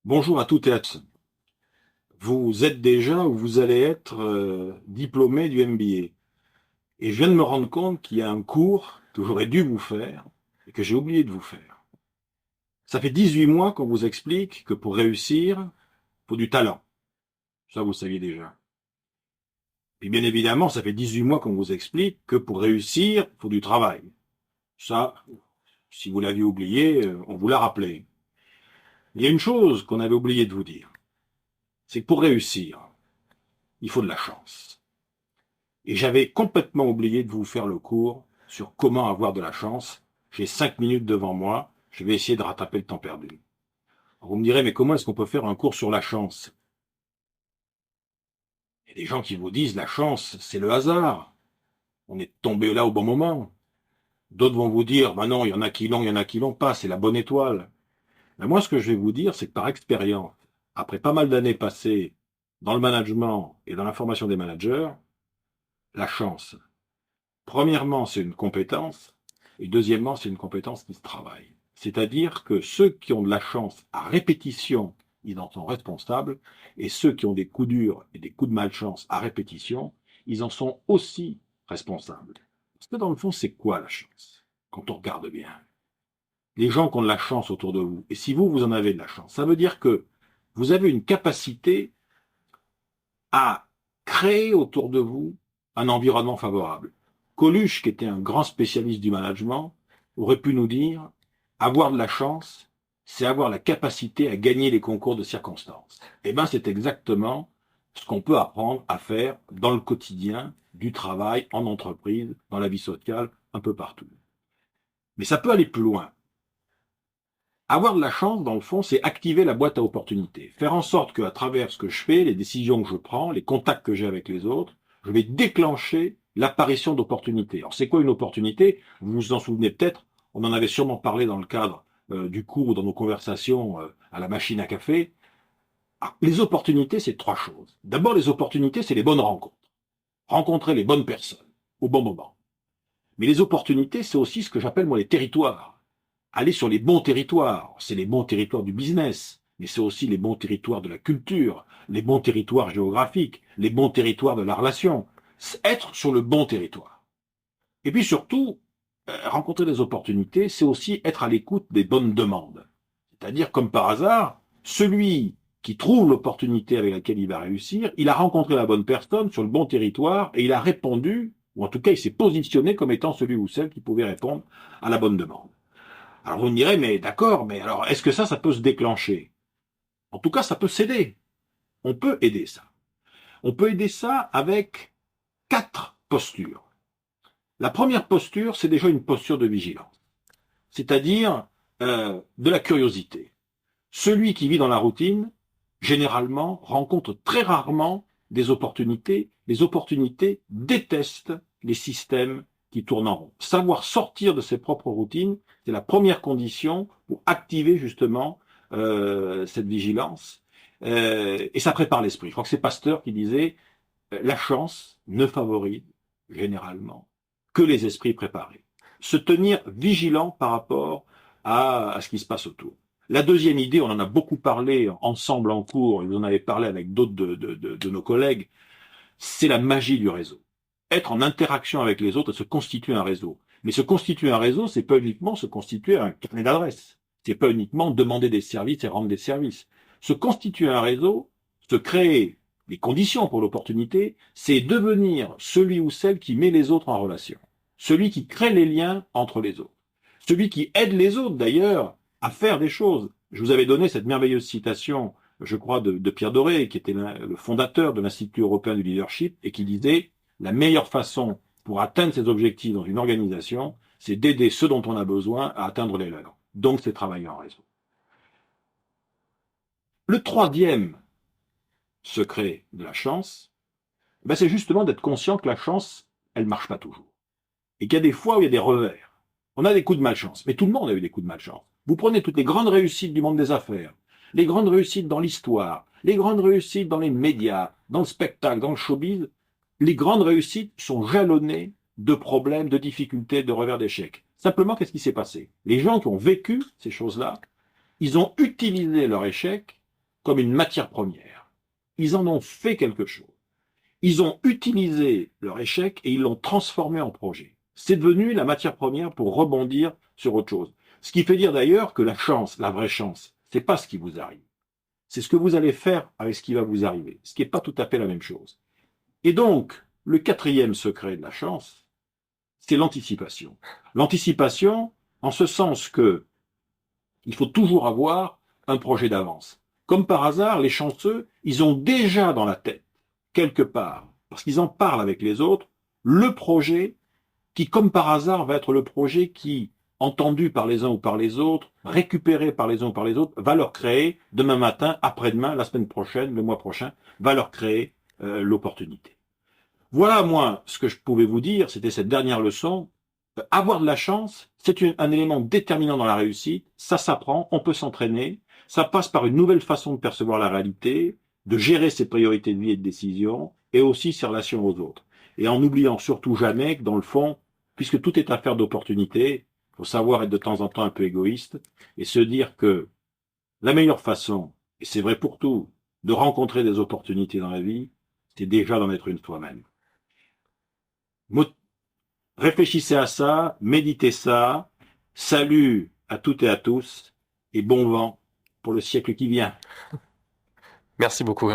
Bonjour à toutes et à tous. Vous êtes déjà ou vous allez être diplômé du MBA. Et je viens de me rendre compte qu'il y a un cours que j'aurais dû vous faire et que j'ai oublié de vous faire. Ça fait 18 mois qu'on vous explique que pour réussir, il faut du talent. Ça, vous le saviez déjà. Et bien évidemment, ça fait 18 mois qu'on vous explique que pour réussir, il faut du travail. Ça, si vous l'aviez oublié, on vous l'a rappelé. Il y a une chose qu'on avait oublié de vous dire. C'est que pour réussir, il faut de la chance. Et j'avais complètement oublié de vous faire le cours sur comment avoir de la chance. J'ai 5 minutes devant moi. Je vais essayer de rattraper le temps perdu. Vous me direz, mais comment est-ce qu'on peut faire un cours sur la chance? Il y a des gens qui vous disent, la chance, c'est le hasard. On est tombé là au bon moment. D'autres vont vous dire, bah non, il y en a qui l'ont, il y en a qui l'ont pas, c'est la bonne étoile. Mais moi, ce que je vais vous dire, c'est que par expérience, après pas mal d'années passées dans le management et dans la formation des managers, la chance, premièrement, c'est une compétence, et deuxièmement, c'est une compétence qui se travaille. C'est-à-dire que ceux qui ont de la chance à répétition, ils en sont responsables, et ceux qui ont des coups durs et des coups de malchance à répétition, ils en sont aussi responsables. Parce que dans le fond, c'est quoi la chance? Quand on regarde bien. Les gens qui ont de la chance autour de vous, et si vous, vous en avez de la chance, ça veut dire que vous avez une capacité à créer autour de vous un environnement favorable. Coluche, qui était un grand spécialiste du management, aurait pu nous dire, avoir de la chance, c'est avoir la capacité à gagner les concours de circonstances. Eh bien, c'est exactement ce qu'on peut apprendre à faire dans le quotidien, du travail, en entreprise, dans la vie sociale, un peu partout. Mais ça peut aller plus loin. Avoir de la chance, dans le fond, c'est activer la boîte à opportunités. Faire en sorte qu'à travers ce que je fais, les décisions que je prends, les contacts que j'ai avec les autres, je vais déclencher l'apparition d'opportunités. Alors, c'est quoi une opportunité? Vous vous en souvenez peut-être, on en avait sûrement parlé dans le cadre du cours ou dans nos conversations à la machine à café. Ah, les opportunités, c'est trois choses. D'abord, les opportunités, c'est les bonnes rencontres. Rencontrer les bonnes personnes au bon moment. Mais les opportunités, c'est aussi ce que j'appelle moi les territoires. Aller sur les bons territoires. C'est les bons territoires du business, mais c'est aussi les bons territoires de la culture, les bons territoires géographiques, les bons territoires de la relation. Être sur le bon territoire. Et puis surtout, rencontrer des opportunités, c'est aussi être à l'écoute des bonnes demandes. C'est-à-dire, comme par hasard, celui qui trouve l'opportunité avec laquelle il va réussir, il a rencontré la bonne personne sur le bon territoire et il a répondu, ou en tout cas il s'est positionné comme étant celui ou celle qui pouvait répondre à la bonne demande. Alors vous me direz, mais d'accord, mais alors est-ce que ça peut se déclencher? En tout cas, ça peut s'aider. On peut aider ça. On peut aider ça avec quatre postures. La première posture, c'est déjà une posture de vigilance, c'est-à-dire de la curiosité. Celui qui vit dans la routine, généralement, rencontre très rarement des opportunités. Les opportunités détestent les systèmes qui tournent en rond. Savoir sortir de ses propres routines, c'est la première condition pour activer justement cette vigilance. Et ça prépare l'esprit. Je crois que c'est Pasteur qui disait la chance ne favorise généralement que les esprits préparés. Se tenir vigilant par rapport à ce qui se passe autour. La deuxième idée, on en a beaucoup parlé ensemble en cours, et vous en avez parlé avec d'autres de nos collègues, c'est la magie du réseau. Être en interaction avec les autres et se constituer un réseau. Mais se constituer un réseau, c'est pas uniquement se constituer un carnet d'adresses. C'est pas uniquement demander des services et rendre des services. Se constituer un réseau, se créer les conditions pour l'opportunité, c'est devenir celui ou celle qui met les autres en relation. Celui qui crée les liens entre les autres. Celui qui aide les autres, d'ailleurs, à faire des choses. Je vous avais donné cette merveilleuse citation, je crois, de Pierre Doré, qui était le fondateur de l'Institut européen du leadership, et qui disait la meilleure façon pour atteindre ses objectifs dans une organisation, c'est d'aider ceux dont on a besoin à atteindre les leurs. Donc, c'est travailler en réseau. Le troisième secret de la chance, ben c'est justement d'être conscient que la chance, elle marche pas toujours. Et qu'il y a des fois où il y a des revers. On a des coups de malchance, mais tout le monde a eu des coups de malchance. Vous prenez toutes les grandes réussites du monde des affaires, les grandes réussites dans l'histoire, les grandes réussites dans les médias, dans le spectacle, dans le showbiz, les grandes réussites sont jalonnées de problèmes, de difficultés, de revers d'échecs. Simplement, qu'est-ce qui s'est passé? Les gens qui ont vécu ces choses-là, ils ont utilisé leur échec comme une matière première. Ils en ont fait quelque chose. Ils ont utilisé leur échec et ils l'ont transformé en projet. C'est devenu la matière première pour rebondir sur autre chose. Ce qui fait dire d'ailleurs que la chance, la vraie chance, c'est pas ce qui vous arrive. C'est ce que vous allez faire avec ce qui va vous arriver. Ce qui n'est pas tout à fait la même chose. Et donc, le quatrième secret de la chance, c'est l'anticipation. L'anticipation, en ce sens que il faut toujours avoir un projet d'avance. Comme par hasard, les chanceux, ils ont déjà dans la tête, quelque part, parce qu'ils en parlent avec les autres, le projet qui, comme par hasard, va être le projet qui, entendu par les uns ou par les autres, récupéré par les uns ou par les autres, va leur créer, demain matin, après-demain, la semaine prochaine, le mois prochain, va leur créer l'opportunité. Voilà, moi, ce que je pouvais vous dire, c'était cette dernière leçon. Avoir de la chance, c'est un élément déterminant dans la réussite. Ça s'apprend, on peut s'entraîner. Ça passe par une nouvelle façon de percevoir la réalité, de gérer ses priorités de vie et de décision, et aussi ses relations aux autres. Et en n'oubliant surtout jamais que, dans le fond, puisque tout est affaire d'opportunité, il faut savoir être de temps en temps un peu égoïste et se dire que la meilleure façon, et c'est vrai pour tout, de rencontrer des opportunités dans la vie, c'est déjà d'en être une soi-même. Réfléchissez à ça, méditez ça. Salut à toutes et à tous et bon vent pour le siècle qui vient. Merci beaucoup.